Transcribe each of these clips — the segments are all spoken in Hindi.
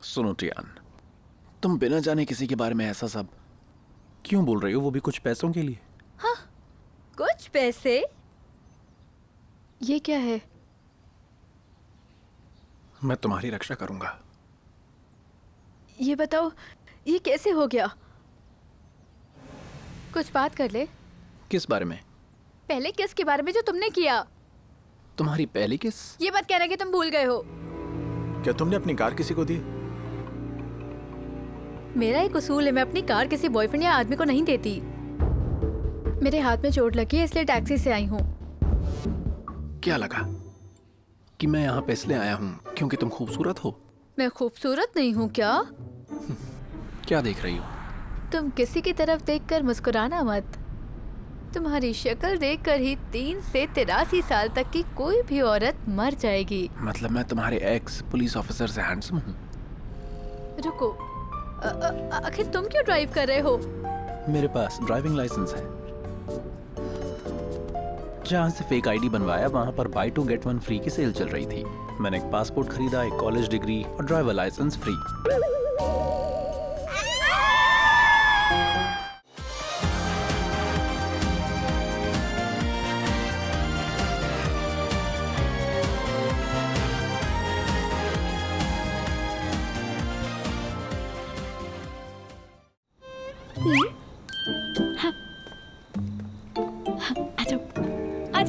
सुनो टियान, तुम बिना जाने किसी के बारे में ऐसा सब क्यों बोल रही हो, वो भी कुछ पैसों के लिए? हाँ, कुछ पैसे? ये क्या है? मैं तुम्हारी रक्षा करूंगा। ये बताओ, ये कैसे हो गया? कुछ बात कर ले। किस बारे में? पहले किस के बारे में जो तुमने किया। तुम्हारी पहली किस? ये बात कहना कि तुम भूल गए हो। क्या तुमने अपनी कार किसी को दी? मेरा एक उसूल है, मैं अपनी कार किसी बॉयफ्रेंड या आदमी को नहीं देती। मेरे हाथ में चोट लगी है इसलिए टैक्सी से आई हूँ। क्या लगा कि मैं यहाँ पे इसलिए आया हूँ क्योंकि तुम खूबसूरत हो? मैं खूबसूरत नहीं हूँ क्या? क्या देख रही हो? तुम किसी की तरफ देखकर मुस्कुराना मत। तुम्हारी शक्ल देखकर ही 3 से 83 साल तक की कोई भी औरत मर जाएगी। मतलब मैं तुम्हारे एक्स पुलिस ऑफिसर से हैंडसम हूँ? रुको, आखिर तुम क्यों ड्राइव कर रहे हो? मेरे पास ड्राइविंग लाइसेंस है। जहाँ से फेक आईडी बनवाया वहाँ पर बाय 2 गेट 1 फ्री की सेल चल रही थी। मैंने एक पासपोर्ट खरीदा, एक कॉलेज डिग्री और ड्राइवर लाइसेंस फ्री।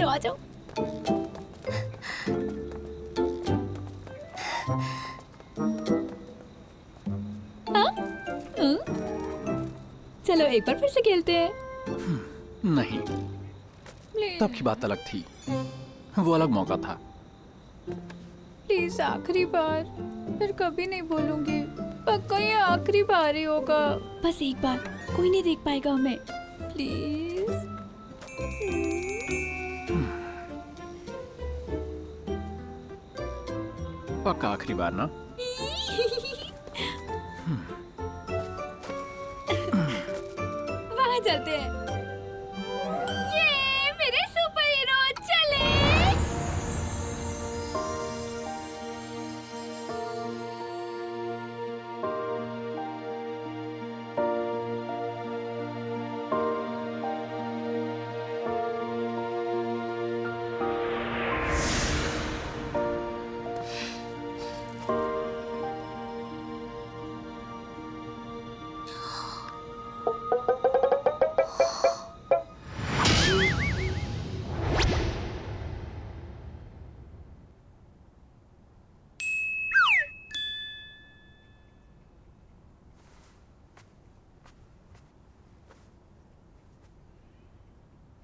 आ जाओ। चलो एक बार फिर से खेलते हैं। नहीं, तब की बात अलग थी, वो अलग मौका था। प्लीज आखिरी बार, फिर कभी नहीं बोलूंगी। पक्का ये आखिरी बार ही होगा। बस एक बार, कोई नहीं देख पाएगा हमें। प्लीज। पक्का आखिरी बार ना? वहाँ चलते हैं। ये मेरे सुपर हीरो चले।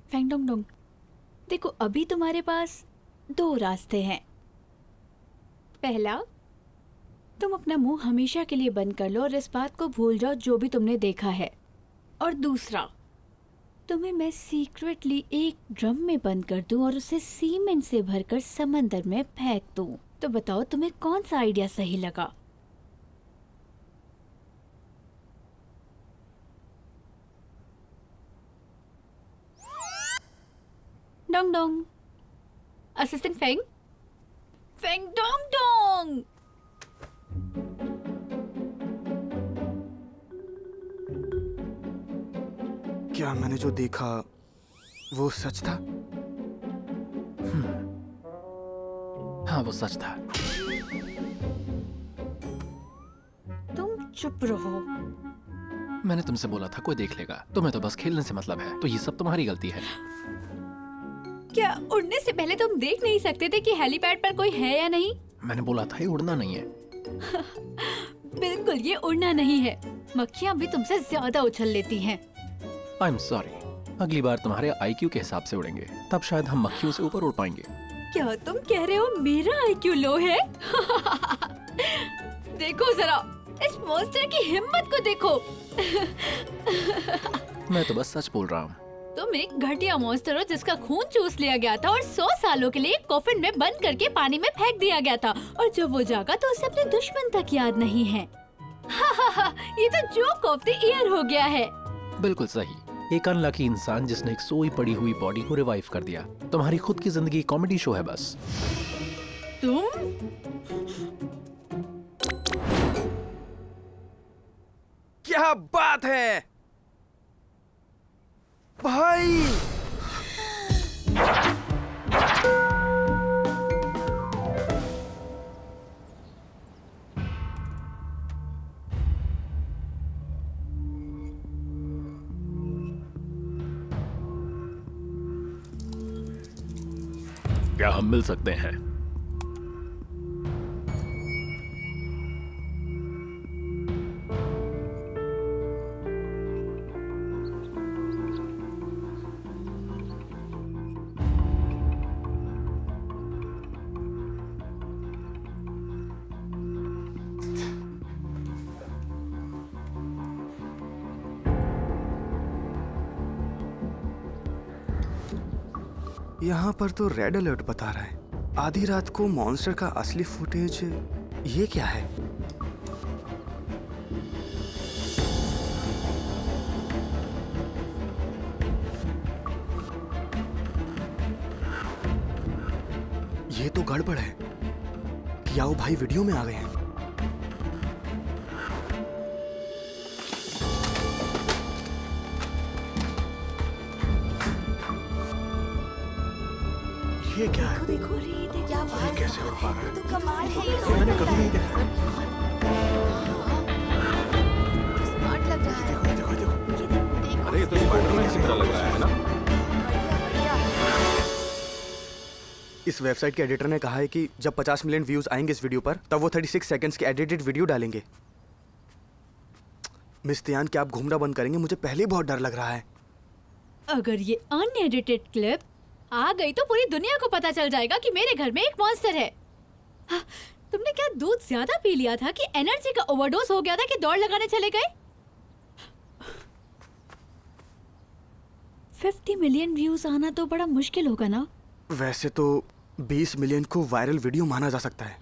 फेंग डोंग डोंग, देखो अभी तुम्हारे पास 2 रास्ते हैं। पहला, तुम अपना मुंह हमेशा के लिए बंद कर लो और इस बात को भूल जाओ जो भी तुमने देखा है। और दूसरा, तुम्हें मैं सीक्रेटली एक ड्रम में बंद कर दूं और उसे सीमेंट से भरकर समंदर में फेंक दूं। तो बताओ तुम्हें कौन सा आइडिया सही लगा? Dong Dong, assistant Feng, Feng Dong Dong. क्या मैंने जो देखा वो सच था? हाँ, वो सच था। तुम चुप रहो। मैंने तुमसे बोला था कोई देख लेगा, तुम्हें तो बस खेलने से मतलब है। तो ये सब तुम्हारी गलती है। क्या उड़ने से पहले तुम देख नहीं सकते थे कि हेलीपैड पर कोई है या नहीं? मैंने बोला था ये उड़ना नहीं है। बिल्कुल, ये उड़ना नहीं है। मक्खियाँ भी तुमसे ज्यादा उछल लेती हैं। आई एम सॉरी, अगली बार तुम्हारे IQ के हिसाब से उड़ेंगे, तब शायद हम मक्खियों से ऊपर उड़ पाएंगे। क्या तुम कह रहे हो मेरा IQ लो है? देखो जरा इस मॉन्स्टर की हिम्मत को देखो। मैं तो बस सच बोल रहा हूँ। तुम एक घटिया मॉन्स्टर हो जिसका खून चूस लिया गया था और 100 सालों के लिए कॉफिन में बंद करके पानी में फेंक दिया गया था। और जब वो जागा तो उसे अपने दुश्मन तक याद नहीं है। ये तो जोक ऑफ द ईयर हो गया है। बिल्कुल सही, एक अनलकी इंसान जिसने एक सोई पड़ी हुई बॉडी को रिवाइव कर दिया। तुम्हारी खुद की जिंदगी कॉमेडी शो है बस। तुम क्या बात है भाई। क्या हम मिल सकते हैं? यहाँ पर तो रेड अलर्ट बता रहा है। आधी रात को मॉन्स्टर का असली फुटेज, ये क्या है? ये तो गड़बड़ है। कियाओ भाई वीडियो में आ गए हैं। ये क्या है? देखो रे, देखो क्या ये कैसे हो पा रहा है? तो कमाल है ये। ये मैंने कभी नहीं देखा। स्मार्ट लग रहा है। देखो देखो देखो। अरे ये तो स्पाइडरमैन की तरह लग रहा है ना। बढ़िया बढ़िया। इस वेबसाइट के एडिटर ने कहा है कि जब 50 मिलियन व्यूज आएंगे इस वीडियो पर, तब वो 36 सेकंड्स की एडिटेड वीडियो डालेंगे। मिस तियान, क्या आप घूमना बंद करेंगे? मुझे पहले ही बहुत डर लग रहा है। अगर ये अनएडिटेड क्लिप आ गई तो पूरी दुनिया को पता चल जाएगा कि मेरे घर में एक मॉन्स्टर है। हाँ, तुमने क्या दूध ज्यादा पी लिया था कि एनर्जी का ओवरडोज हो गया था कि दौड़ लगाने चले गए? 50 मिलियन व्यूज आना तो बड़ा मुश्किल होगा ना? वैसे तो 20 मिलियन को वायरल वीडियो माना जा सकता है,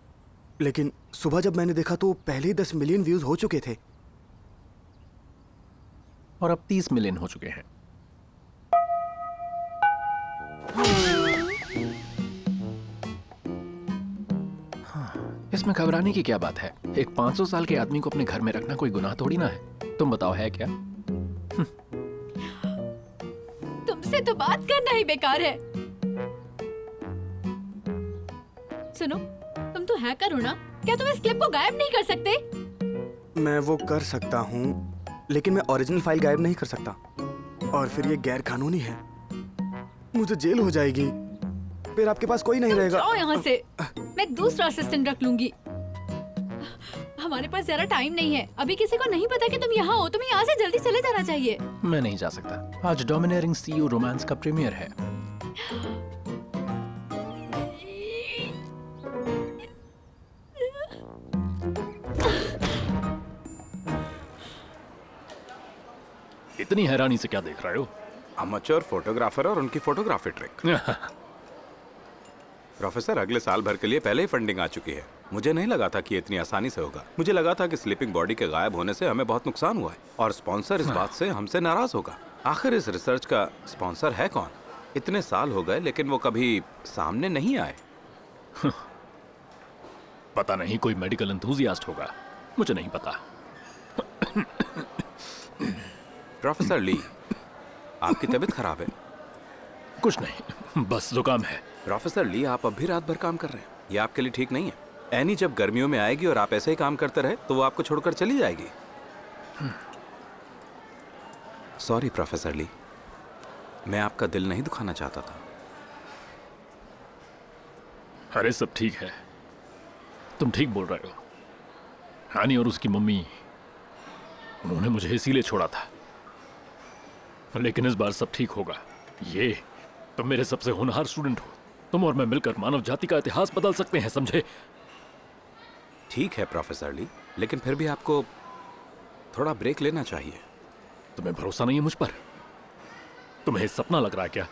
लेकिन सुबह जब मैंने देखा तो पहले ही 10 मिलियन व्यूज हो चुके थे। और अब 30 मिलियन हो चुके हैं। इसमें घबराने की क्या बात है? एक 500 साल के आदमी को अपने घर में रखना कोई गुनाह थोड़ी ना है। तुम बताओ, है क्या? तुमसे तो बात करना ही बेकार है। सुनो, तुम तो हैकर हो ना? क्या तुम इस क्लिप को गायब नहीं कर सकते? मैं वो कर सकता हूँ, लेकिन मैं ओरिजिनल फाइल गायब नहीं कर सकता, और फिर ये गैर कानूनी है। मुझे जेल हो जाएगी, फिर आपके पास कोई नहीं रहेगा। जाओ यहाँ से। मैं दूसरा असिस्टेंट रख लूंगी। हमारे पास ज्यादा टाइम नहीं है। अभी किसी को नहीं पता कि तुम यहाँ हो। तुम्हें यहाँ से जल्दी चले जाना चाहिए। मैं नहीं जा सकता। आज डोमिनेटिंग सीईओ रोमांस का प्रीमियर है। इतनी हैरानी से क्या देख रहे हो? अमेच्योर फोटोग्राफर और उनकी फोटोग्राफी ट्रिक। प्रोफेसर, अगले साल भर के लिए पहले ही फंडिंग आ चुकी है। मुझे नहीं लगा था कि इतनी आसानी से होगा। मुझे लगा था कि स्लीपिंग बॉडी के गायब होने से हमें बहुत नुकसान हुआ है और स्पॉन्सर इस बात से हमसे नाराज होगा। आखिर इस रिसर्च का स्पॉन्सर है कौन? इतने साल हो गए लेकिन वो कभी सामने नहीं आए। पता नहीं, कोई मेडिकल एंथुसियास्ट होगा, मुझे नहीं पता। प्रोफेसर ली, आपकी तबीयत खराब है? कुछ नहीं, बस जुकाम है। प्रोफेसर ली, आप अब भी रात भर काम कर रहे हैं। ये आपके लिए ठीक नहीं है। एनी जब गर्मियों में आएगी और आप ऐसे ही काम करते रहे तो वो आपको छोड़कर चली जाएगी। सॉरी प्रोफेसर ली, मैं आपका दिल नहीं दुखाना चाहता था। अरे सब ठीक है, तुम ठीक बोल रहे हो। हानी और उसकी मम्मी, उन्होंने मुझे इसीलिए छोड़ा था, लेकिन इस बार सब ठीक होगा। ये तुम मेरे सबसे होनहार स्टूडेंट हो। तुम और मैं मिलकर मानव जाति का इतिहास बदल सकते हैं, समझे? ठीक है प्रोफेसर ली, लेकिन फिर भी आपको थोड़ा ब्रेक लेना चाहिए। तुम्हें भरोसा नहीं है मुझ पर? तुम्हें सपना लग रहा है क्या?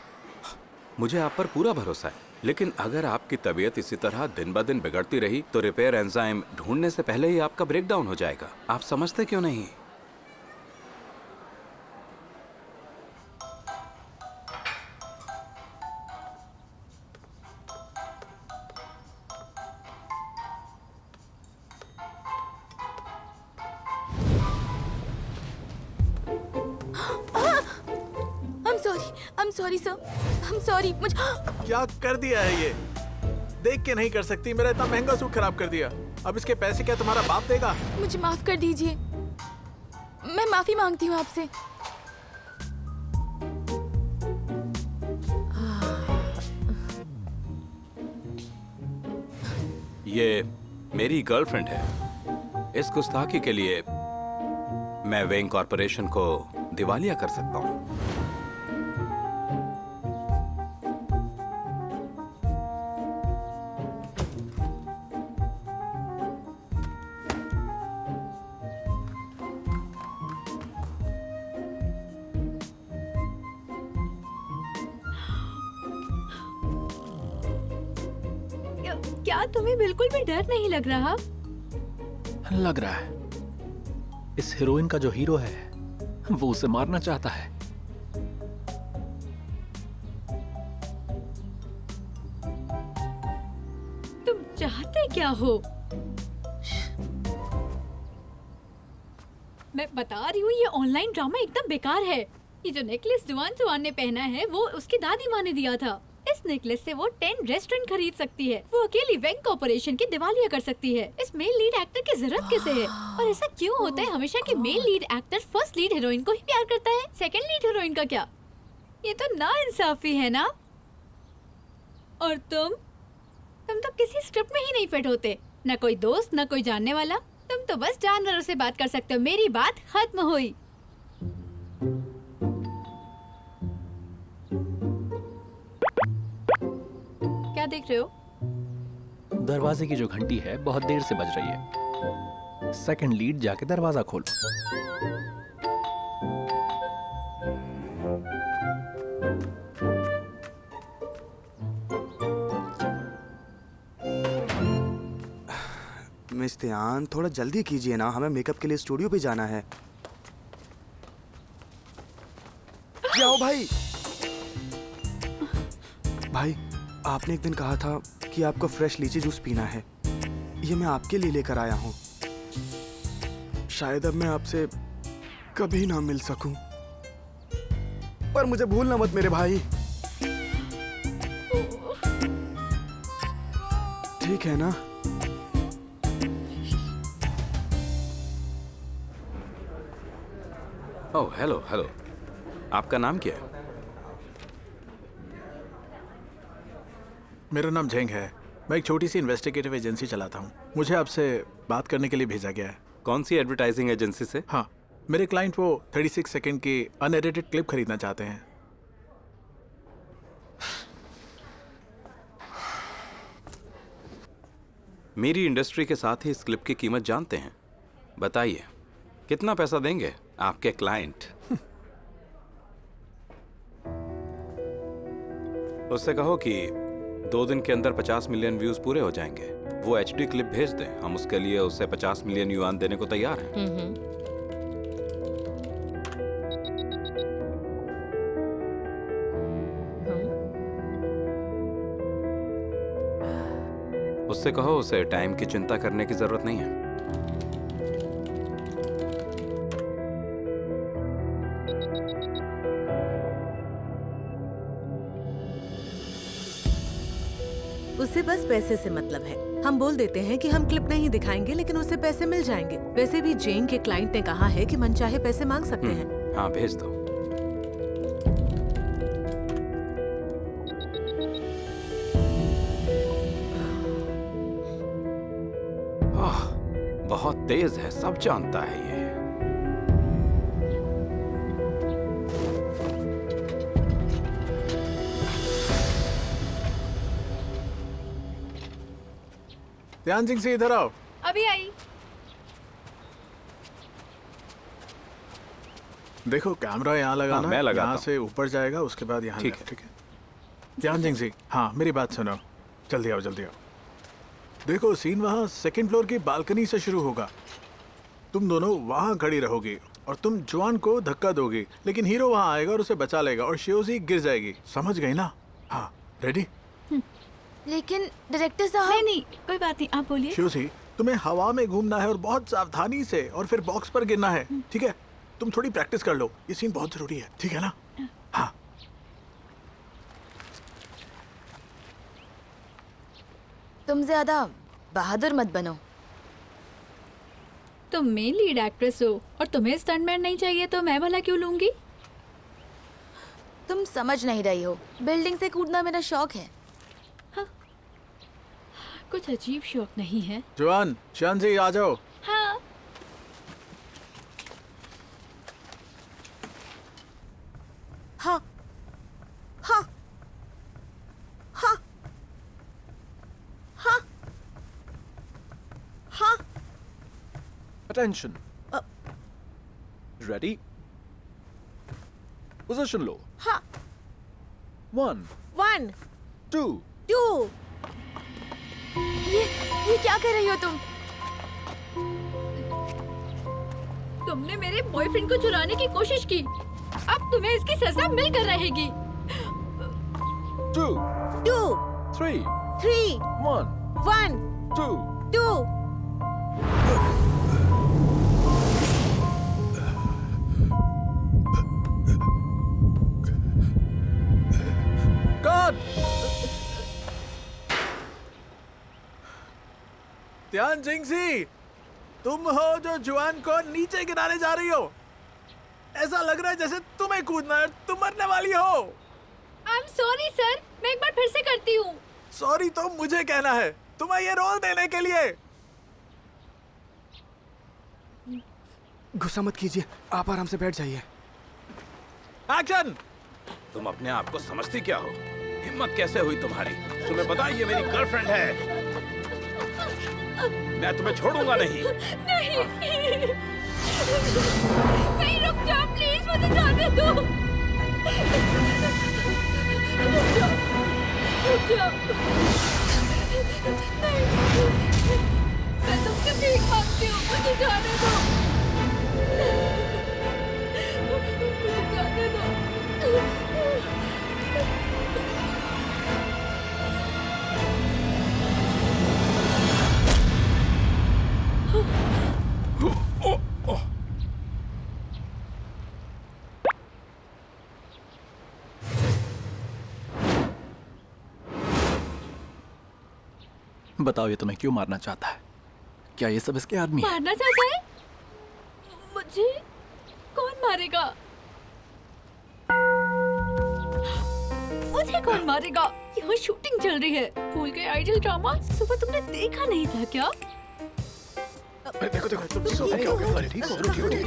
मुझे आप पर पूरा भरोसा है, लेकिन अगर आपकी तबीयत इसी तरह दिन ब दिन बिगड़ती रही तो रिपेयर एंजाइम ढूंढने से पहले ही आपका ब्रेकडाउन हो जाएगा। आप समझते क्यों नहीं? I'm sorry sir, I'm sorry. मुझे क्या कर दिया है ये? देख के नहीं कर सकती, मेरा इतना महंगा सूट खराब कर दिया। अब इसके पैसे क्या तुम्हारा बाप देगा? मुझे माफ कर दीजिए, मैं माफी मांगती हूँ आपसे। ये मेरी गर्लफ्रेंड है। इस गुस्ताखी के लिए मैं वेइंग कॉर्पोरेशन को दिवालिया कर सकता हूँ। क्या तुम्हें बिल्कुल भी डर नहीं लग रहा? लग रहा है इस हीरोइन का जो हीरो है वो उसे मारना चाहता है। तुम चाहते क्या हो? मैं बता रही हूँ, ये ऑनलाइन ड्रामा एकदम बेकार है। ये जो नेकलेस जुआन ने पहना है वो उसकी दादी माँ ने दिया था। इस नेकलेस से वो 10 रेस्टोरेंट खरीद सकती है। वो अकेली वेंग कॉर्पोरेशन की दिवालिया कर सकती है। इस मेल लीड एक्टर की जरूरत किसे है? और ऐसा क्यों होता है हमेशा कि male lead actor first lead heroine को ही प्यार करता है, सेकंड लीड हीरोइन का क्या? ये तो नाइंसाफी है ना। और तुम तो किसी स्क्रिप्ट में ही नहीं फिट होते, न कोई दोस्त न कोई जानने वाला। तुम तो बस जानवरों से बात कर सकते हो। मेरी बात खत्म हुई। क्या देख रहे हो? दरवाजे की जो घंटी है बहुत देर से बज रही है। सेकंड लीड जाके दरवाजा खोलो। मिस्टर यान, थोड़ा जल्दी कीजिए ना, हमें मेकअप के लिए स्टूडियो पे जाना है। जाओ भाई। भाई, आपने एक दिन कहा था कि आपको फ्रेश लीची जूस पीना है। ये मैं आपके लिए लेकर आया हूँ। शायद अब मैं आपसे कभी ना मिल सकूं, पर मुझे भूलना मत मेरे भाई। ठीक है ना? ओह हेलो हेलो, आपका नाम क्या है? मेरा नाम झेंग है। मैं एक छोटी सी इन्वेस्टिगेटिव एजेंसी चलाता हूँ। मुझे आपसे बात करने के लिए भेजा गया है। कौन सी एडवर्टाइजिंग एजेंसी से? हाँ, मेरे क्लाइंट वो 36 सेकंड की अनएडिटेड क्लिप खरीदना चाहते हैं। मेरी इंडस्ट्री के साथ ही इस क्लिप की कीमत जानते हैं। बताइए कितना पैसा देंगे आपके क्लाइंट? उससे कहो कि 2 दिन के अंदर 50 मिलियन व्यूज पूरे हो जाएंगे। वो एचडी क्लिप भेज दें, हम उसके लिए उसे 50 मिलियन युआन देने को तैयार हैं। उससे कहो उसे टाइम की चिंता करने की जरूरत नहीं है। उसे बस पैसे से मतलब है। हम बोल देते हैं कि हम क्लिप नहीं दिखाएंगे, लेकिन उसे पैसे मिल जाएंगे। वैसे भी जेन के क्लाइंट ने कहा है कि मनचाहे पैसे मांग सकते हैं। हाँ भेज दो। बहुत तेज है, सब जानता है ये। ध्यान सिंह से इधर आओ। अभी आई। देखो कैमरा यहाँ लगाना। मैं लगाता यहाँ हूँ। से ऊपर जाएगा, उसके बाद यहाँ ठीक ले, है। ठीक है। ध्यान सिंह जी, हाँ मेरी बात सुनो। जल्दी आओ जल्दी आओ। देखो सीन वहाँ सेकंड फ्लोर की बालकनी से शुरू होगा। तुम दोनों वहाँ खड़ी रहोगी और तुम जॉन को धक्का दोगी, लेकिन हीरो वहाँ आएगा और उसे बचा लेगा और शियोजी गिर जाएगी। समझ गई ना? हाँ रेडी? लेकिन डायरेक्टर साहब। नहीं, कोई बात नहीं, आप बोलिए। शियोजी, तुम्हें हवा में घूमना है और बहुत सावधानी से, और फिर बॉक्स पर गिरना है, ठीक है? तुम थोड़ी प्रैक्टिस कर लो, ये सीन बहुत जरूरी है, ठीक है ना? हाँ तुम ज्यादा बहादुर मत बनो। तुम मेन लीड एक्ट्रेस हो और तुम्हें स्टंटमैन नहीं चाहिए तो मैं भला क्यों लूंगी? तुम समझ नहीं रही हो, बिल्डिंग से कूदना मेरा शौक है। हाँ, कुछ अजीब शौक नहीं है। जवान, चांदी आ जाओ। हाँ। हाँ हाँ हाँ हाँ हाँ। Attention. Ready? Position लो. हाँ। 1, 1 2. 2। ये क्या कर रही हो तुम? तुमने मेरे बॉयफ्रेंड को चुराने की कोशिश की, अब तुम्हें इसकी सजा मिलकर रहेगी। 2, 2 3, 3 1, 1 2. 2। कौन? ध्यान जिंगसी, तुम हो जो जुआन को नीचे गिराने जा रही हो। ऐसा लग रहा है जैसे तुम्हें कूदना है, तुम मरने वाली हो। I'm sorry सर, मैं एक बार फिर से करती हूँ। सॉरी तो मुझे कहना है, तुम्हें ये रोल देने के लिए। गुस्सा मत कीजिए, आप आराम से बैठ जाइए। एक्शन। तुम अपने आप को समझती क्या हो? हिम्मत कैसे हुई तुम्हारी? तुम्हें पता है ये मेरी गर्लफ्रेंड है। मैं तुम्हें छोड़ूंगा नहीं। नहीं, नहीं, रुक जाओ प्लीज, मुझे जाने दो। रुक जाओ, रुक जाओ। नहीं, मैं तुमसे भीख मांगती हूँ, मुझे जाने दो। मुझे जाने दो। बताओ ये तुम्हें क्यों मारना चाहता है? क्या ये सब इसके आदमी है? मारना चाहता है? मुझे कौन मारेगा? मुझे कौन मारेगा? यहाँ शूटिंग चल रही है। भूल गए आइडल ड्रामा? सुबह तुमने देखा नहीं था क्या? देखो देखो, तुम क्या हो गया? अरे ठीक हो, रुकिए।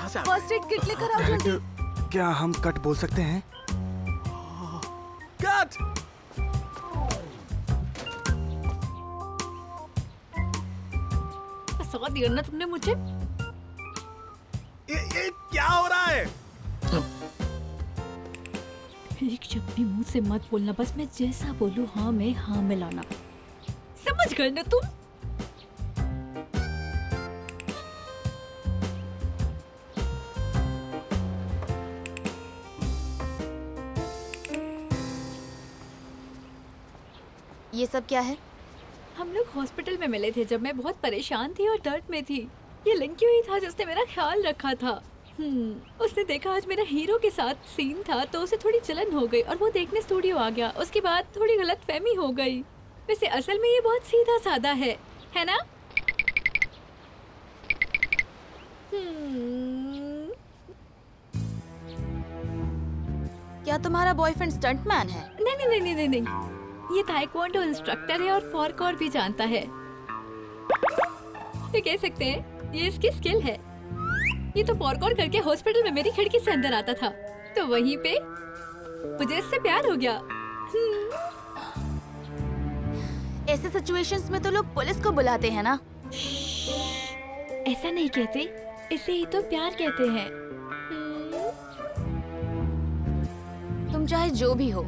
फर्स्ट एड किट लेकर आओ जल्दी। क्या हम कट बोल सकते हैं? कट। फंसा दिया ना तुमने मुझे। ये क्या हो रहा है? एक शब्द भी मुंह से मत बोलना, बस मैं जैसा बोलूं हाँ में हाँ मिलाना। समझ गए ना तुम? ये सब क्या है? हम लोग हॉस्पिटल में मिले थे जब मैं बहुत परेशान थी और दर्द में थी। ये लड़की ही था जिसने मेरा ख्याल रखा था। उसने देखा आज मेरा हीरो के साथ सीन था तो उसे थोड़ी जलन हो गई और वो देखने स्टूडियो आ गया। उसके बाद थोड़ी गलतफहमी हो गई। वैसे असल में ये बहुत सीधा साधा है ना? क्या तुम्हारा बॉयफ्रेंड स्टंटमैन है? नहीं। ये ताइक्वांडो इंस्ट्रक्टर है और पार्कोर भी जानता है। तो कह सकते हैं ये इसकी स्किल है। ये तो पार्कोर करके हॉस्पिटल में मेरी खिड़की से अंदर आता था, तो वहीं पे मुझे इससे प्यार हो गया। ऐसे सिचुएशंस में तो लोग पुलिस को बुलाते हैं ना? ऐसा नहीं कहते, इसे ही तो प्यार कहते हैं। तुम चाहे जो भी हो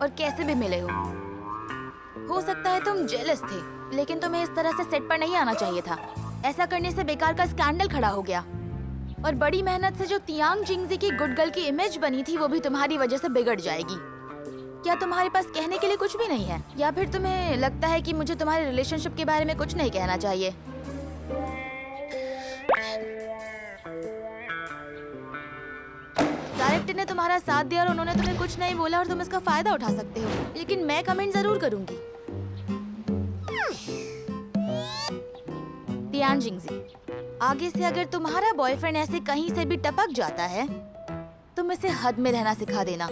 और कैसे भी मिले हो सकता है तुम जेलस थे, लेकिन तुम्हें इस तरह से सेट पर नहीं आना चाहिए था। ऐसा करने से बेकार का स्कैंडल खड़ा हो गया और बड़ी मेहनत से जो तियांग जिंगजी की गुड गर्ल की इमेज बनी थी वो भी तुम्हारी वजह से बिगड़ जाएगी। क्या तुम्हारे पास कहने के लिए कुछ भी नहीं है, या फिर तुम्हें लगता है कि मुझे तुम्हारे रिलेशनशिप के बारे में कुछ नहीं कहना चाहिए? डायरेक्टर ने तुम्हारा साथ दिया और उन्होंने तुम्हें कुछ नहीं बोला और तुम इसका फायदा उठा सकते हो, लेकिन मैं कमेंट जरूर करूंगी। टियान जिंगजी, आगे से अगर तुम्हारा बॉयफ्रेंड ऐसे कहीं से भी टपक जाता है, तुम इसे हद में रहना सिखा देना।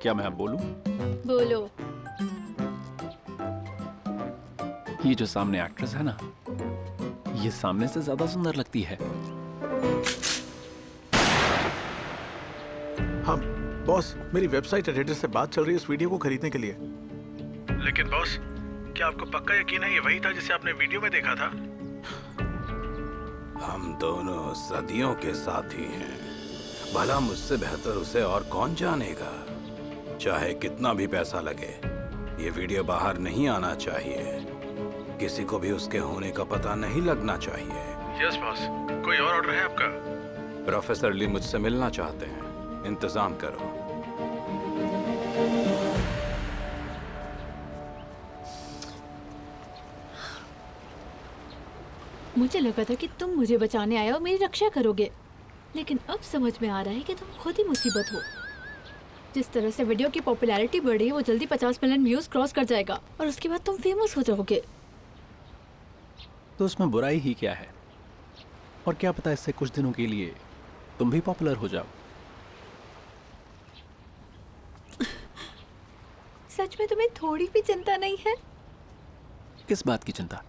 क्या मैं अब बोलूं? बोलो। ये जो सामने एक्ट्रेस है ना, ये सामने से ज्यादा सुंदर लगती है। हम बॉस, मेरी वेबसाइट एडिटर से बात चल रही है इस वीडियो को खरीदने के लिए। लेकिन बॉस, क्या आपको पक्का यकीन है ये वही था जिसे आपने वीडियो में देखा था? हम दोनों सदियों के साथी हैं। भला मुझसे बेहतर उसे और कौन जानेगा। चाहे कितना भी पैसा लगे, ये वीडियो बाहर नहीं आना चाहिए। किसी को भी उसके होने का पता नहीं लगना चाहिए। Yes boss. कोई और ऑर्डर है आपका? प्रोफेसर ली मुझसे मिलना चाहते हैं, इंतजाम करो। मुझे लगा था कि तुम मुझे बचाने आए हो, मेरी रक्षा करोगे, लेकिन अब समझ में आ रहा है कि तुम खुद ही मुसीबत हो। जिस तरह से वीडियो की पॉपुलैरिटी बढ़ी है, वो जल्दी 50 मिलियन व्यूज क्रॉस कर जाएगा और उसके बाद तुम फेमस हो जाओगे। तो उसमें बुराई ही क्या है? और क्या पता इससे कुछ दिनों के लिए तुम भी पॉपुलर हो जाओ। सच में तुम्हें थोड़ी भी चिंता नहीं है? किस बात की चिंता?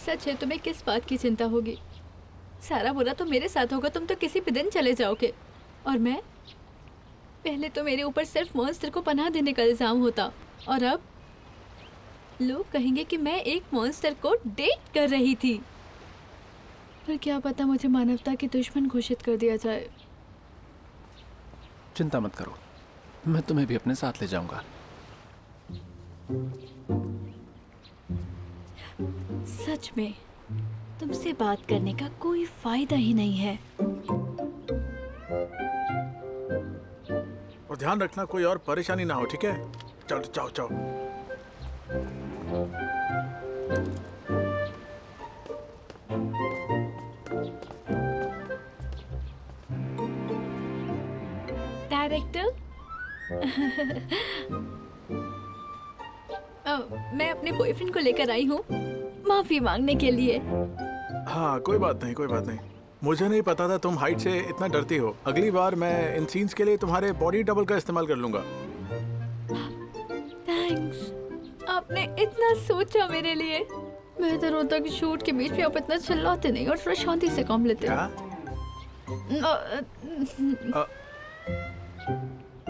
सच है, तुम्हें किस बात की चिंता होगी? सारा बुरा तो मेरे साथ होगा, तुम तो किसी भी दिन चले जाओगे। और मैं, पहले तो मेरे ऊपर सिर्फ मॉन्स्टर को पनाह देने का इल्जाम होता, और अब लोग कहेंगे कि मैं एक मॉन्स्टर को डेट कर रही थी। पर क्या पता मुझे मानवता की दुश्मन घोषित कर दिया जाए। चिंता मत करो, मैं तुम्हें भी अपने साथ ले जाऊंगा। सच में तुमसे बात करने का कोई फायदा ही नहीं है। और ध्यान रखना कोई और परेशानी ना हो, ठीक है? चलो जाओ जाओ। डायरेक्टर, मैं अपने बॉयफ्रेंड को लेकर आई हूँ माफी मांगने के लिए। हाँ, कोई बात नहीं, कोई बात नहीं। मुझे नहीं पता था तुम हाइट से इतना डरती हो। अगली बार मैं इन सीन्स के लिए तुम्हारे बॉडी डबल का इस्तेमाल कर लूंगा। थैंक्स, आपने इतना सोचा मेरे लिए। बेहतर होता कि शूट के बीच में आप इतना चिल्लाते नहीं और थोड़ा शांति से काम लेते। क्या?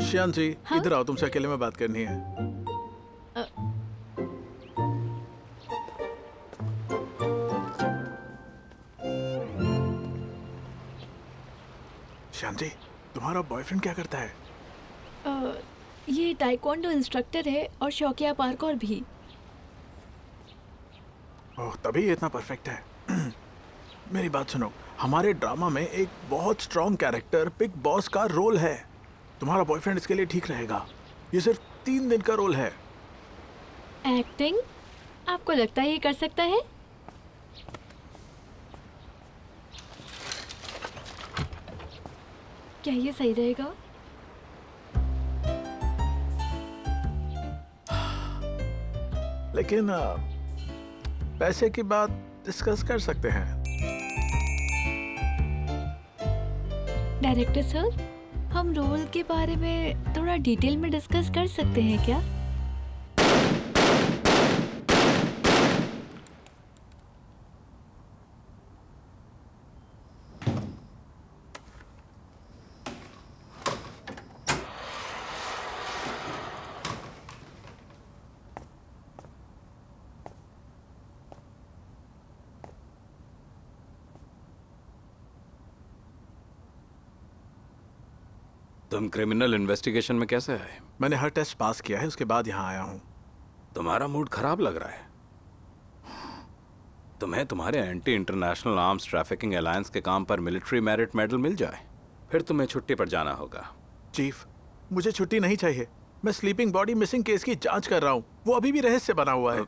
श्यान जी, हाँ? इधर आओ, तुमसे अकेले में बात करनी है। श्यान जी, तुम्हारा बॉयफ्रेंड क्या करता है? ये टाइकोंडो इंस्ट्रक्टर है और शौकिया पार्कोर भी। ओह, तभी ये इतना परफेक्ट है। मेरी बात सुनो, हमारे ड्रामा में एक बहुत स्ट्रॉन्ग कैरेक्टर बिग बॉस का रोल है। तुम्हारा बॉयफ्रेंड इसके लिए ठीक रहेगा। ये सिर्फ 3 दिन का रोल है। एक्टिंग? आपको लगता है ये कर सकता है? क्या ये सही रहेगा? लेकिन पैसे की बात डिस्कस कर सकते हैं। डायरेक्टर सर, हम रोल के बारे में थोड़ा डिटेल में डिस्कस कर सकते हैं क्या? तुम क्रिमिनल इन्वेस्टिगेशन में कैसे आए? मैंने हर टेस्ट पास किया है, उसके बाद यहाँ आया हूँ। तुम्हारा मूड खराब लग रहा है। तुम्हें तुम्हारे anti international arms trafficking alliance के काम पर मिलिट्री मेरिट मेडल मिल जाए, फिर तुम्हें छुट्टी पर जाना होगा। चीफ, मुझे छुट्टी नहीं चाहिए। मैं स्लीपिंग बॉडी मिसिंग केस की जांच कर रहा हूँ। वो अभी भी रहस्य बना हुआ है।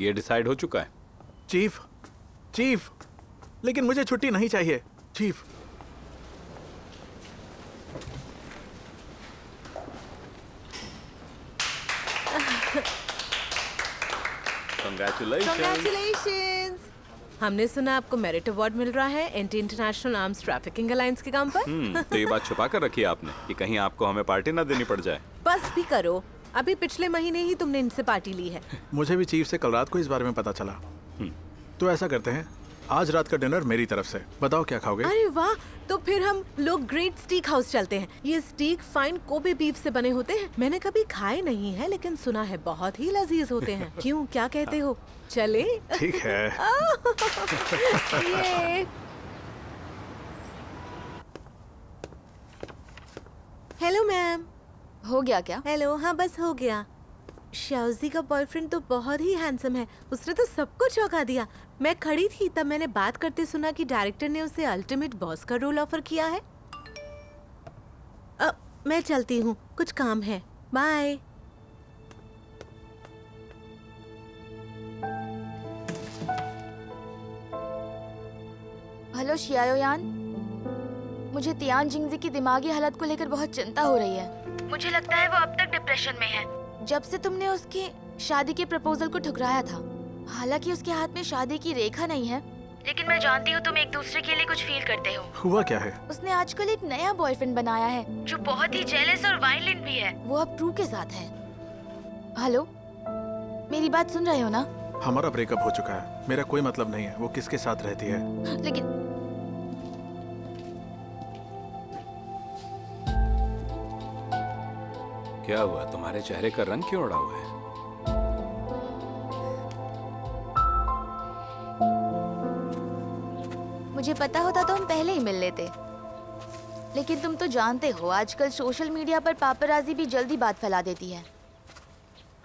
ये डिसाइड हो चुका है? चीफ, लेकिन मुझे छुट्टी नहीं चाहिए चीफ। Congratulations! हमने सुना आपको मेरिट अवार्ड मिल रहा है anti international arms trafficking alliance के काम पर। तो ये बात छुपा कर रखी है आपने कि कहीं आपको हमें पार्टी ना देनी पड़ जाए। बस भी करो, अभी पिछले महीने ही तुमने इनसे पार्टी ली है। मुझे भी चीफ से कल रात को इस बारे में पता चला। तो ऐसा करते हैं, आज रात का डिनर मेरी तरफ से। बताओ क्या खाओगे? अरे वाह, तो फिर हम लोग ग्रेट स्टीक हाउस चलते हैं। ये स्टीक फाइन कोबे बीफ से बने होते हैं। मैंने कभी खाए नहीं है, लेकिन सुना है बहुत ही लजीज होते हैं। क्यों, क्या कहते हो? चले? ठीक है। ये हेलो मैम। हो गया क्या? हेलो, हाँ बस हो गया। शाउजी का बॉयफ्रेंड तो बहुत ही हैंडसम है, उसने तो सबको चौंका दिया। मैं खड़ी थी तब मैंने बात करते सुना कि डायरेक्टर ने उसे अल्टीमेट बॉस का रोल ऑफर किया है। मैं चलती हूँ, कुछ काम है। बाय। हेलो शियाओयान, मुझे तियान जिंगजी की दिमागी हालत को लेकर बहुत चिंता हो रही है। मुझे लगता है वो अब तक डिप्रेशन में है। जब से तुमने उसकी शादी के प्रपोजल को ठुकराया था, हालांकि उसके हाथ में शादी की रेखा नहीं है, लेकिन मैं जानती हूँ तुम एक दूसरे के लिए कुछ फील करते हो। हुआ क्या है? उसने आजकल एक नया बॉयफ्रेंड बनाया है जो बहुत ही जेलस और वायलेंट भी है। वो अब ट्रू के साथ है। हेलो, मेरी बात सुन रहे हो ना? हमारा ब्रेकअप हो चुका है, मेरा कोई मतलब नहीं है वो किसके साथ रहती है। लेकिन क्या हुआ, तुम्हारे चेहरे का रंग क्यों उड़ा हुआ है? मुझे पता होता तो हम पहले ही मिल लेते, लेकिन तुम तो जानते हो आजकल सोशल मीडिया पर पापराजी भी जल्दी बात फैला देती है।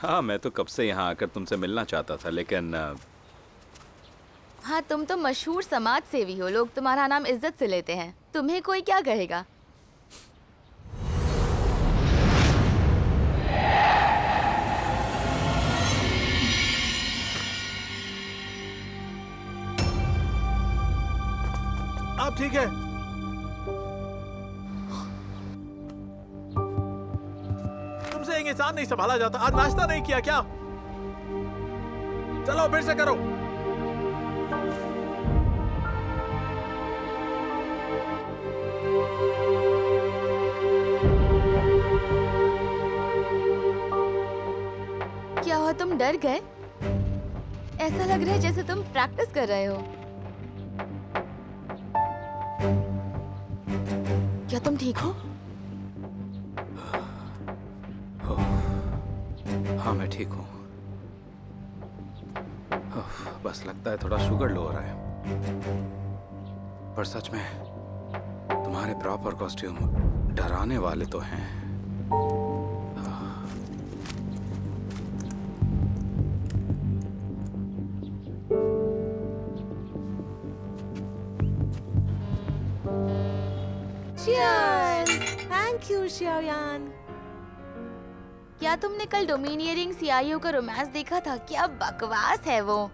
हाँ, मैं तो कब से यहाँ आकर तुमसे मिलना चाहता था, लेकिन हाँ, तुम तो मशहूर समाज सेवी हो, लोग तुम्हारा नाम इज्जत से लेते हैं। तुम्हें कोई क्या कहेगा? आप ठीक है? तुमसे एक इंसान नहीं संभाला जाता। आज नाश्ता नहीं किया क्या? चलो फिर से करो। क्या हुआ, तुम डर गए? ऐसा लग रहा है जैसे तुम प्रैक्टिस कर रहे हो। क्या तुम ठीक हो? हाँ, मैं ठीक हूँ। बस लगता है थोड़ा शुगर लो हो रहा है। पर सच में तुम्हारे प्रॉपर कॉस्ट्यूम डराने वाले तो हैं। Thank you Xiaoyan. क्या तुमने कल डोमिनियरिंग सीआईओ का रोमांस देखा था? क्या बकवास है वो।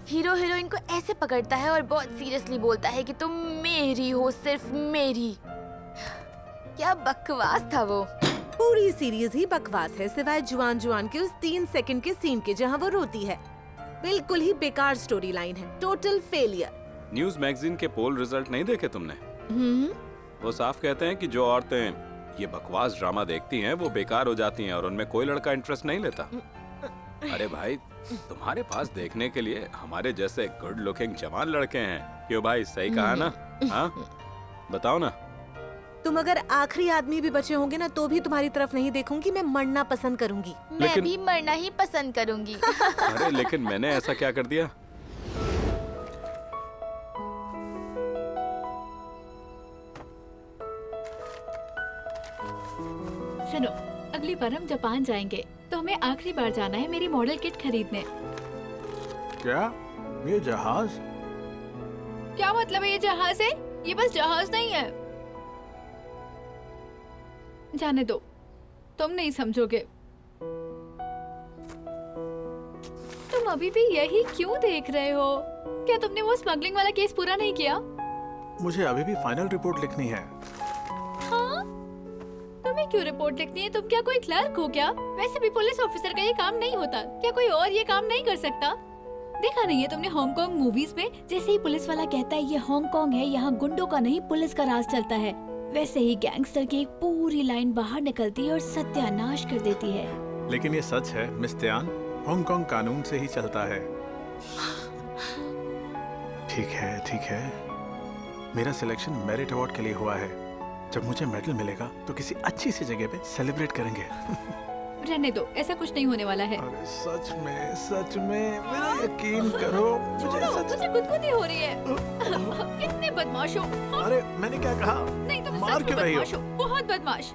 हीरो हीरोइन को ऐसे पकड़ता है और बहुत सीरियसली बोलता है कि तुम मेरी हो, सिर्फ मेरी। क्या बकवास था वो। पूरी सीरीज ही बकवास है, सिवाय जुआन जुआन के उस 3 सेकंड के सीन के जहां वो रोती है। बिल्कुल ही बेकार स्टोरी लाइन है, टोटल फेलियर। न्यूज मैगजीन के पोल रिजल्ट नहीं देखे तुमने? वो साफ कहते हैं कि जो औरतें ये बकवास ड्रामा देखती हैं वो बेकार हो जाती हैं और उनमें कोई लड़का इंटरेस्ट नहीं लेता। अरे भाई, तुम्हारे पास देखने के लिए हमारे जैसे गुड लुकिंग जवान लड़के हैं। क्यों भाई, सही कहा ना? हाँ, बताओ ना। तुम अगर आखिरी आदमी भी बचे होंगे ना तो भी तुम्हारी तरफ नहीं देखूंगी, मैं मरना पसंद करूंगी। मैं भी मरना ही पसंद करूंगी। अरे लेकिन मैंने ऐसा क्या कर दिया? सुनो, अगली बार हम जापान जाएंगे तो हमें आखिरी बार जाना है मेरी मॉडल किट खरीदने। क्या? ये जहाज? क्या मतलब है ये जहाज है? ये बस जहाज नहीं है। जाने दो, तुम नहीं समझोगे। तुम अभी भी यही क्यों देख रहे हो? क्या तुमने वो स्मगलिंग वाला केस पूरा नहीं किया? मुझे अभी भी फाइनल रिपोर्ट लिखनी है। हाँ? तुम्हें क्यों रिपोर्ट लिखनी है? तुम क्या कोई क्लर्क हो क्या? वैसे भी पुलिस ऑफिसर का ये काम नहीं होता। क्या कोई और ये काम नहीं कर सकता? देखा नहीं है तुमने हांगकांग मूवीज में, जैसे ही पुलिस वाला कहता है ये हांगकांग है, यहाँ गुंडों का नहीं पुलिस का राज चलता है, वैसे ही गैंगस्टर की एक पूरी लाइन बाहर निकलती है और सत्यानाश कर देती है। लेकिन ये सच है मिस त्यान, हांगकांग कानून से ही चलता है। ठीक है, मेरा सिलेक्शन मेरिट अवार्ड के लिए हुआ है। जब मुझे मेडल मिलेगा तो किसी अच्छी सी जगह पे सेलिब्रेट करेंगे। रहने दो, ऐसा कुछ नहीं होने वाला है। अरे सच में मेरा यकीन करो। मुझे गुदगुदी हो रही है। कितने बदमाश हो। अरे मैंने क्या कहा? नहीं, तुम मार क्यों रही हो? बहुत बदमाश।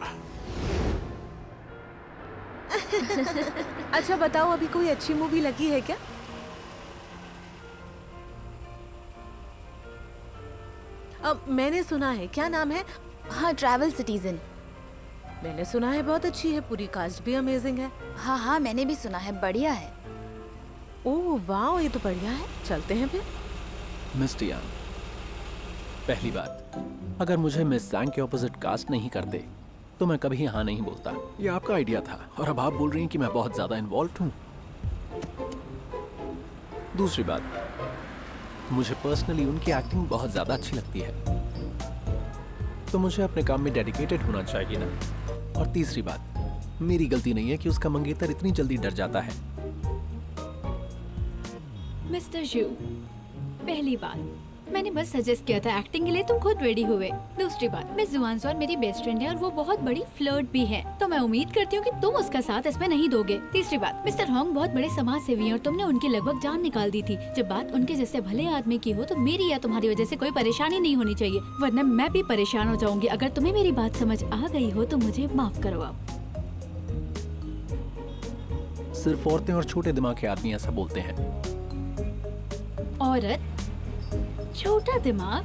अच्छा बताओ, अभी कोई अच्छी मूवी लगी है क्या? अब मैंने सुना है, क्या नाम है? हाँ, ट्रैवल सिटीजन। मैंने सुना है बहुत अच्छी है, पूरी कास्ट भी अमेजिंग है। हाँ, मैंने भी सुना है, बढ़िया है। ओह वाह, ये तो बढ़िया है, चलते हैं फिर। मिस टियान, पहली बात, अगर मुझे मिस जैंग के ऑपोजिट कास्ट नहीं करते तो मैं कभी हाँ नहीं बोलता। ये आपका आइडिया था और अब आप बोल रही हैं कि मैं बहुत ज्यादा इन्वॉल्व हूँ। दूसरी बात, मुझे पर्सनली उनकी एक्टिंग बहुत ज्यादा अच्छी लगती है, तो मुझे अपने काम में डेडिकेटेड होना चाहिए ना। और तीसरी बात, मेरी गलती नहीं है कि उसका मंगेतर इतनी जल्दी डर जाता है। मिस्टर जू, पहली बात, मैंने बस सजेस्ट किया था एक्टिंग के लिए, तुम खुद रेडी हुए। दूसरी बात, मिस जुआनसॉन मेरी बेस्ट फ्रेंड है और वो बहुत बड़ी फ्लर्ट भी है, तो मैं उम्मीद करती हूँ कि तुम उसका साथ इसमें नहीं दोगे। तीसरी बात, मिस्टर होंग बहुत बड़े समाज सेवी हैं और तुमने उनकी लगभग जान निकाल दी थी। जब बात उनके जैसे भले आदमी की हो तो मेरी या तुम्हारी वजह से कोई परेशानी नहीं होनी चाहिए, वरना मैं भी परेशान हो जाऊंगी। अगर तुम्हें मेरी बात समझ आ गई हो तो मुझे माफ करो। आप सिर्फ औरतें और छोटे दिमाग के आदमी ऐसा बोलते हैं। औरत, छोटा दिमाग।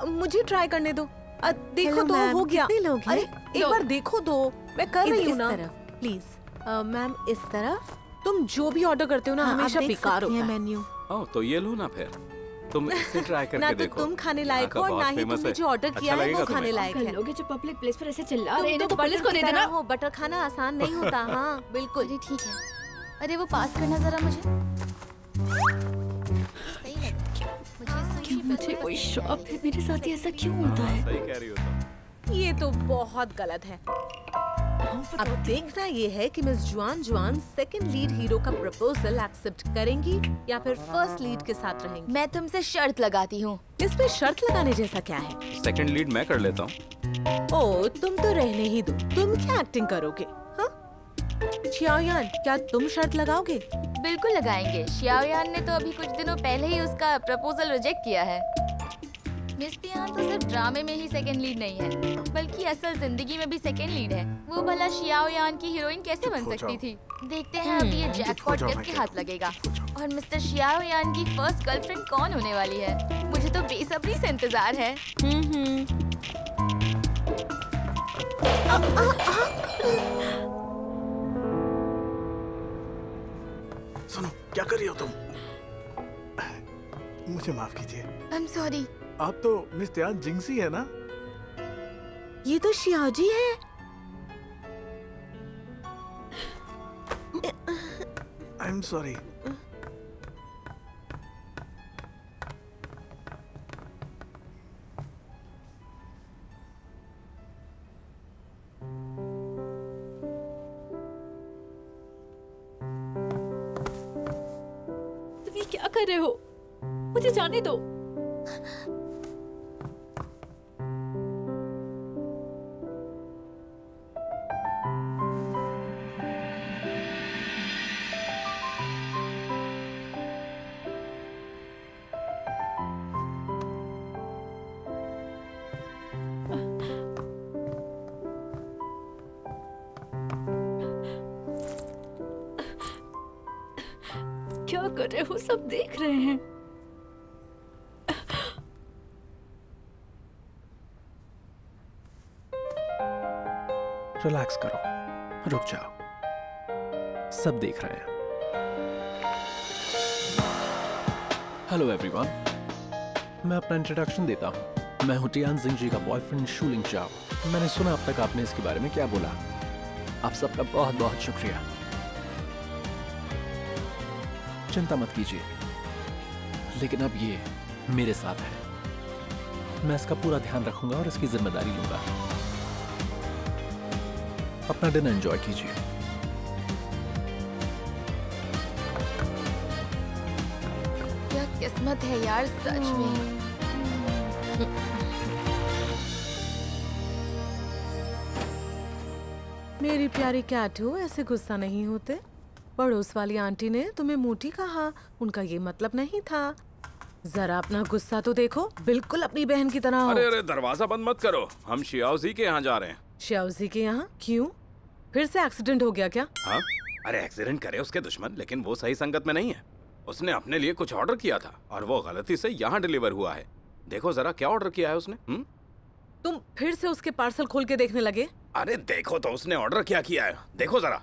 मुझे ट्राई करने दो। देखो Hello, तो ma'am, हो गया। कितने लोग हैं? अरे एक बार देखो तो, मैं कर रही हूँ इस ना। तरफ। प्लीज मैम, इस तरफ। तुम जो भी ऑर्डर करते हो ना, हमेशा बेकार होता है। मेन्यू। ओह, तो ये लो ना फिर, तुम इसे ट्राई करके ना तो देखो। तुम खाने यहाँ लायक का हो और बहुत ना ही famous तुमने है। जो ऑर्डर अच्छा किया है लगेगा वो तुम्हें? खाने लायक कल है। लोग जो पब्लिक प्लेस पर ऐसे चिल्ला रहे हैं, तुम तो पुलिस को बटर दे की देना। तरह हो, बटर खाना आसान नहीं होता। हाँ बिल्कुल। अरे ठीक है, अरे वो पास करना जरा मुझे। सही लगा मुझे। मुझे कोई शौक है, मेरे साथ ऐसा क्यों होता है? सही कह रही हो तुम। ये तो बहुत गलत है। अब देखना ये है कि मिस जुआन सेकंड लीड हीरो का प्रपोजल एक्सेप्ट करेंगी या फिर फर्स्ट लीड के साथ रहेंगी। मैं तुमसे शर्त लगाती हूँ। इस पे शर्त लगाने जैसा क्या है? सेकंड लीड मैं कर लेता हूँ। ओ, तुम तो रहने ही दो। तुम क्या एक्टिंग करोगे? हाँ? छियाओयान, क्या तुम शर्त लगाओगे? बिल्कुल लगाएंगे। शियाओयान ने तो अभी कुछ दिनों पहले ही उसका प्रपोजल रिजेक्ट किया है। मिस तियान तो सिर्फ ड्रामे में ही सेकंड लीड नहीं है, बल्कि असल जिंदगी में भी सेकंड लीड है। वो भला शियाओयान की हीरोइन कैसे बन सकती थी? देखते हैं अभी ये जैकपॉट किसके हाथ लगेगा और मिस्टर शियाओयान की फर्स्ट गर्लफ्रेंड कौन होने वाली है। मुझे तो बेसब्री से इंतजार है। सुनो, क्या कर रही हो तुम? मुझे माफ कीजिए। I am sorry. आप तो मिस त्यान जिंगसी है ना? ये तो शियाओजी है। I am sorry. तुम ये क्या कर रहे हो? मुझे जाने दो। कर रहे हो? सब देख रहे हैं। रिलैक्स करो, रुक जाओ, सब देख रहे हैं। हेलो एवरीवन, मैं अपना इंट्रोडक्शन देता हूँ। मैं हूँ टियानजिंग जी का बॉयफ्रेंड शूलिंग चाओ। मैंने सुना अब तक आपने इसके बारे में क्या बोला। आप सबका बहुत बहुत शुक्रिया। चिंता मत कीजिए, लेकिन अब ये मेरे साथ है। मैं इसका पूरा ध्यान रखूंगा और इसकी जिम्मेदारी लूंगा। अपना डिनर एंजॉय कीजिए। क्या किस्मत है यार, सच में। मेरी प्यारी कैटू, ऐसे गुस्सा नहीं होते। पड़ोस वाली आंटी ने तुम्हें मोटी कहा, उनका ये मतलब नहीं था। जरा अपना गुस्सा तो देखो, बिल्कुल अपनी बहन की तरह हो। अरे अरे, दरवाजा बंद मत करो, हम शियाओजी के यहाँ जा रहे हैं। शियाओजी के यहाँ? क्यों? फिर से एक्सीडेंट हो गया क्या? हाँ, अरे एक्सीडेंट करे उसके दुश्मन, लेकिन वो सही संगत में नहीं है। उसने अपने लिए कुछ ऑर्डर किया था और वो गलती से यहाँ डिलीवर हुआ है। देखो जरा क्या ऑर्डर किया है उसने। तुम फिर से उसके पार्सल खोल के देखने लगे? अरे देखो तो उसने ऑर्डर क्या किया है, देखो जरा।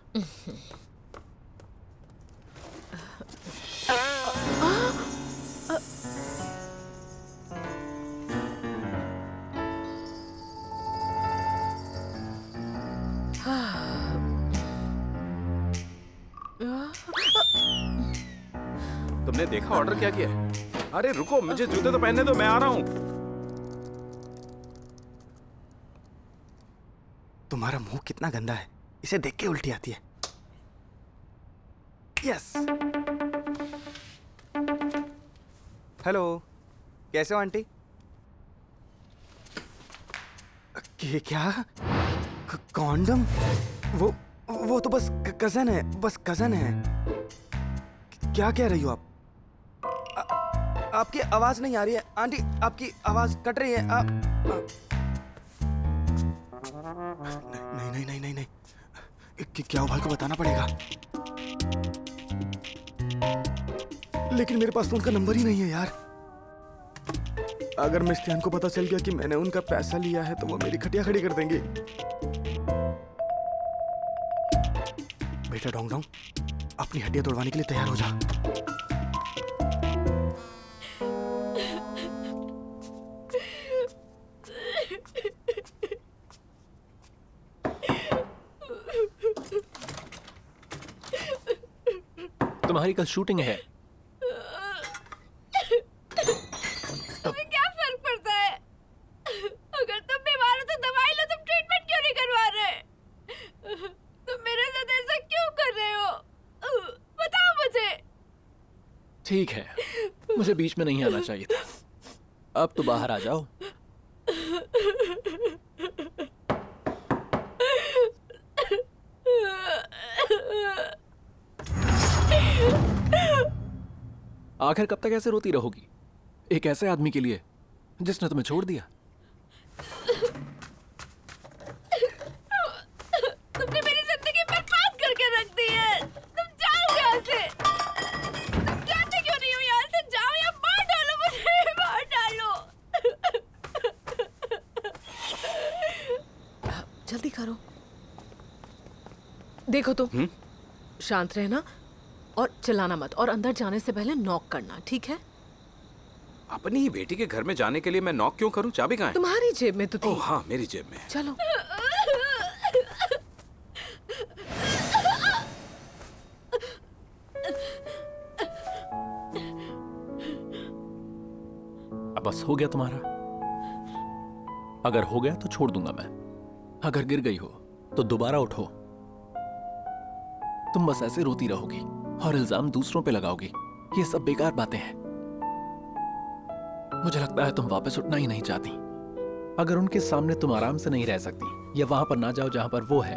तुमने देखा ऑर्डर क्या किया है? अरे रुको, मुझे जूते तो पहनने दो, मैं आ रहा हूँ। तुम्हारा मुंह कितना गंदा है, इसे देख के उल्टी आती है। यस। हेलो, कैसे हो आंटी? क्या? कॉन्डम? वो तो बस कजन है, बस कजन है। क्या कह रही हो आप? आपकी आवाज नहीं आ रही है आंटी, आपकी आवाज कट रही है। नहीं नहीं नहीं नहीं, क्या भाई को बताना पड़ेगा। लेकिन मेरे पास तो उनका नंबर ही नहीं है यार। अगर मिस्टियान को पता चल गया कि मैंने उनका पैसा लिया है तो वो मेरी खटिया खड़ी कर देंगे। बेटा डोंग डोंग, अपनी हड्डियां तोड़वाने के लिए तैयार हो जा। तुम्हारी कल शूटिंग है। तुम्हें क्या फर्क पड़ता है? अगर तुम बीमार हो तो दवाई लो, तुम ट्रीटमेंट क्यों नहीं करवा रहे? तुम मेरे साथ ऐसा क्यों कर रहे हो? बताओ मुझे। ठीक है, मुझे बीच में नहीं आना चाहिए था। अब तो बाहर आ जाओ। आखिर कब तक ऐसे रोती रहोगी एक ऐसे आदमी के लिए जिसने तुम्हें छोड़ दिया? तुमने मेरी जिंदगी बर्बाद करके रख दी है। तुम जाओ यहाँ से। तुम जाते क्यों नहीं हो यहाँ से? जाओ या मार डालो मुझे, मार डालो। जल्दी करो। देखो तुम शांत रहना और चिल्लाना मत, और अंदर जाने से पहले नॉक करना, ठीक है? अपनी ही बेटी के घर में जाने के लिए मैं नॉक क्यों करूं? चाबी कहाँ है? तुम्हारी जेब में तो थी। ओह हाँ, मेरी जेब में है। चलो। अब बस हो गया तुम्हारा। अगर हो गया तो छोड़ दूंगा मैं। अगर गिर गई हो तो दोबारा उठो। तुम बस ऐसे रोती रहोगी और इल्जाम दूसरों पे लगाओगी। ये सब बेकार बातें हैं। मुझे लगता है तुम वापस उठना ही नहीं चाहती। अगर उनके सामने तुम आराम से नहीं रह सकती या वहां पर ना जाओ जहां पर वो है,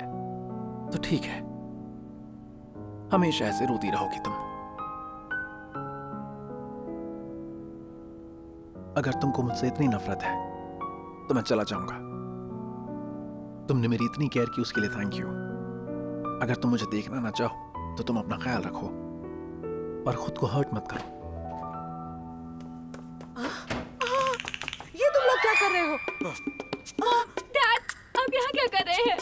तो ठीक है, हमेशा ऐसे रोती रहोगी तुम। अगर तुमको मुझसे इतनी नफरत है तो मैं चला जाऊंगा। तुमने मेरी इतनी केयर की, उसके लिए थैंक यू। अगर तुम मुझे देखना ना चाहो तो तुम अपना ख्याल रखो। पर खुद को हर्ट मत करो। ये तुम लोग क्या कर रहे हो? डैड, आप यहाँ क्या कर रहे हैं?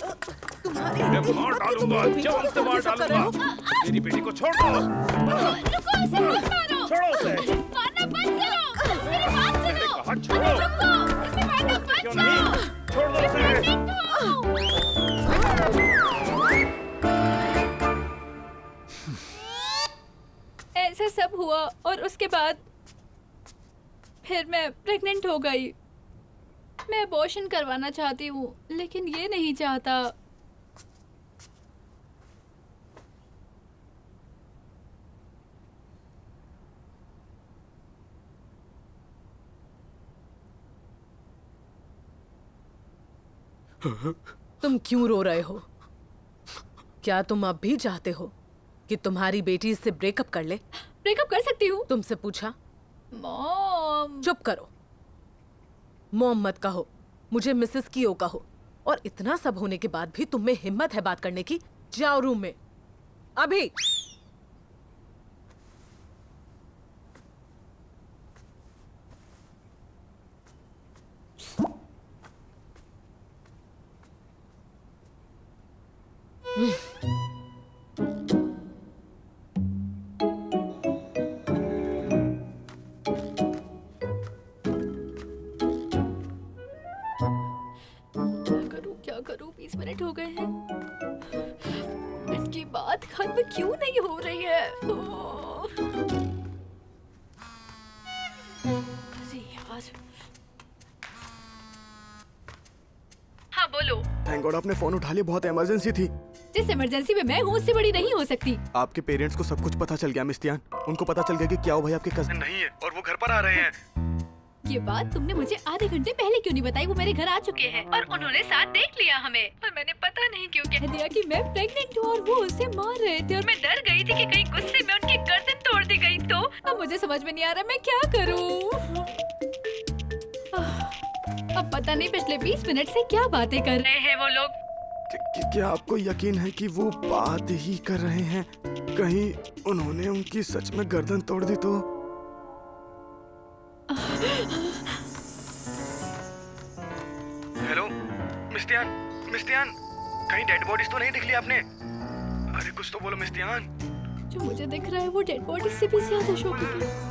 तुम्हारी मैं मार डालूंगा, जान से मार डालूंगा। मेरी बेटी को छोड़ दो। रुको, उसे मत मारो। छोड़ो उसे। मारना बंद करो। मेरी बात सुनो। कहा छोड़ो। रुको, उसे मारना बंद क्यों करो। नहीं? छोड़ दो उसे। ऐसा सब हुआ और उसके बाद फिर मैं प्रेग्नेंट हो गई। मैं अबॉर्शन करवाना चाहती हूँ लेकिन ये नहीं चाहता। तुम क्यों रो रहे हो? क्या तुम अब भी चाहते हो कि तुम्हारी बेटी इससे ब्रेकअप कर ले? ब्रेकअप कर सकती हूँ। तुमसे पूछा? मॉम। चुप करो। मॉम मत कहो, मुझे मिसेस कियो कहो। और इतना सब होने के बाद भी तुम में हिम्मत है बात करने की? जाओ रूम में अभी। क्या करूं 20 मिनट हो गए हैं। इनकी बात खत्म क्यों नहीं हो रही है? अरे यार। हाँ बोलो। थैंक गॉड आपने फोन उठा लिया, बहुत इमरजेंसी थी। जिस इमरजेंसी में मैं हूँ उससे बड़ी नहीं हो सकती। आपके पेरेंट्स को सब कुछ पता चल गया मिस्तियान। उनको पता चल गया कि क्या भाई आपके कजिन नहीं है और वो घर पर आ रहे हैं। ये बात तुमने मुझे आधे घंटे पहले क्यों नहीं बताई? वो मेरे घर आ चुके हैं और उन्होंने साथ देख लिया हमें। और मैंने पता नहीं क्यों कह दिया कि मैं प्रेग्नेंट हूँ और वो उसे मार रहे थे और मैं डर गई थी कि कहीं गुस्से में उनकी गर्दन तोड़ दी गई तो। अब मुझे समझ में नहीं आ रहा मैं क्या करूँ। अब पता नहीं पिछले 20 मिनट से क्या बातें कर रहे हैं वो लोग। क्या आपको यकीन है कि वो बात ही कर रहे हैं? कहीं उन्होंने उनकी सच में गर्दन तोड़ दी तो? हेलो मिस्तियान, मिस्तियान, कहीं डेड बॉडीज तो नहीं दिख ली आपने? अरे कुछ तो बोलो मिस्तियान। जो मुझे दिख रहा है वो डेड बॉडी से भी ज्यादा शॉकिंग है।